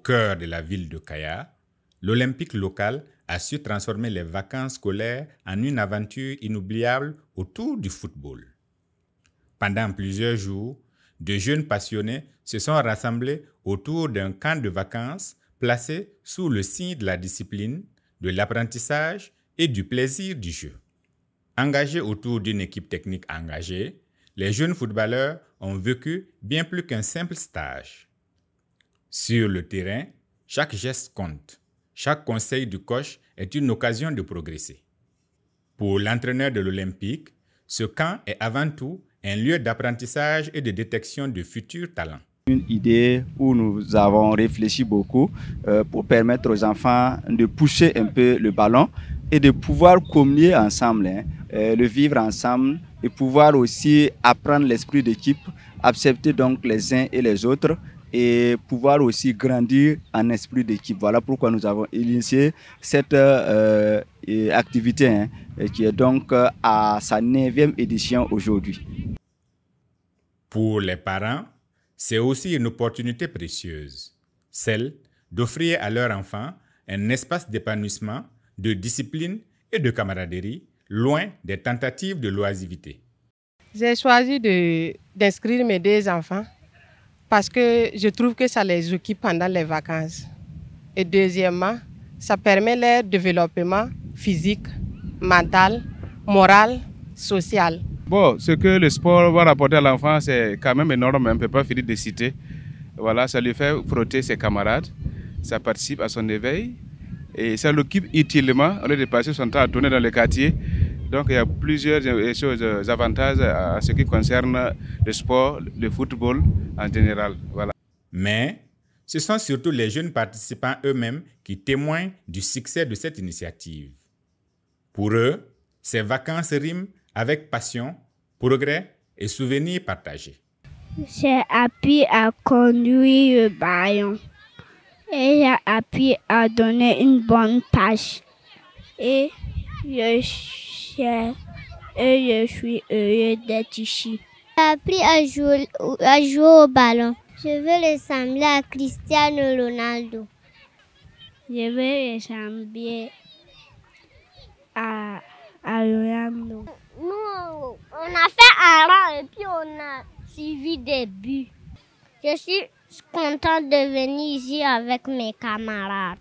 cœur de la ville de Kaya, l'Olympique local a su transformer les vacances scolaires en une aventure inoubliable autour du football. Pendant plusieurs jours, de jeunes passionnés se sont rassemblés autour d'un camp de vacances placé sous le signe de la discipline, de l'apprentissage et du plaisir du jeu. Engagés autour d'une équipe technique engagée, les jeunes footballeurs ont vécu bien plus qu'un simple stage. Sur le terrain, chaque geste compte. Chaque conseil du coach est une occasion de progresser. Pour l'entraîneur de l'Olympique, ce camp est avant tout un lieu d'apprentissage et de détection de futurs talents. Une idée où nous avons réfléchi beaucoup pour permettre aux enfants de pousser un peu le ballon et de pouvoir communier ensemble, le vivre ensemble et pouvoir aussi apprendre l'esprit d'équipe, accepter donc les uns et les autres et pouvoir aussi grandir en esprit d'équipe. Voilà pourquoi nous avons initié cette activité qui est donc à sa 9e édition aujourd'hui. Pour les parents, c'est aussi une opportunité précieuse, celle d'offrir à leurs enfants un espace d'épanouissement, de discipline et de camaraderie, loin des tentatives de l'oisiveté. J'ai choisi d'inscrire mes 2 enfants parce que je trouve que ça les occupe pendant les vacances. Et deuxièmement, ça permet leur développement physique, mental, moral, social. Bon, ce que le sport va rapporter à l'enfant, c'est quand même énorme, on ne peut pas finir de citer. Voilà, ça lui fait frotter ses camarades, ça participe à son éveil et ça l'occupe utilement au lieu de passer son temps à tourner dans le quartier. Donc il y a plusieurs choses, avantages à ce qui concerne le sport, le football en général. Voilà. Mais ce sont surtout les jeunes participants eux-mêmes qui témoignent du succès de cette initiative. Pour eux, ces vacances riment avec passion, progrès et souvenirs partagés. J'ai appris à conduire le ballon et j'ai appris à donner une bonne tâche. Et je suis heureux d'être ici. J'ai appris à jouer au ballon. Je veux ressembler à Cristiano Ronaldo. Je veux ressembler à Ronaldo. Nous, on a fait un rang et puis on a suivi des buts. Je suis contente de venir ici avec mes camarades.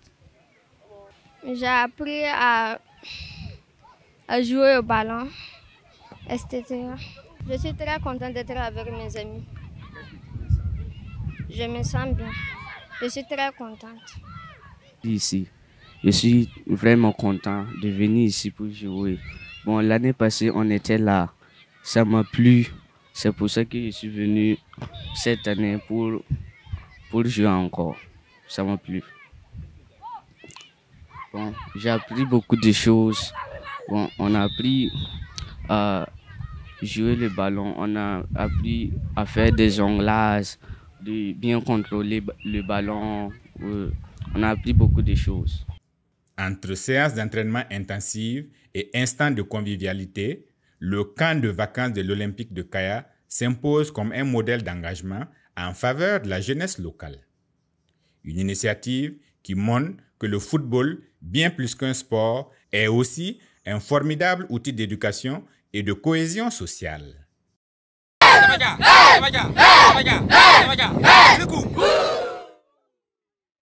J'ai appris à jouer au ballon, etc. Je suis très contente d'être avec mes amis. Je me sens bien. Je suis très contente. Ici, je suis vraiment content de venir ici pour jouer. Bon, l'année passée, on était là. Ça m'a plu. C'est pour ça que je suis venu cette année pour jouer encore. Ça m'a plu. Bon, j'ai appris beaucoup de choses. Bon, on a appris à jouer le ballon. On a appris à faire des jonglages, de bien contrôler le ballon. On a appris beaucoup de choses. Entre séances d'entraînement intensives et instants de convivialité, le camp de vacances de l'Olympique de Kaya s'impose comme un modèle d'engagement en faveur de la jeunesse locale. Une initiative qui montre que le football, bien plus qu'un sport, est aussi un formidable outil d'éducation et de cohésion sociale.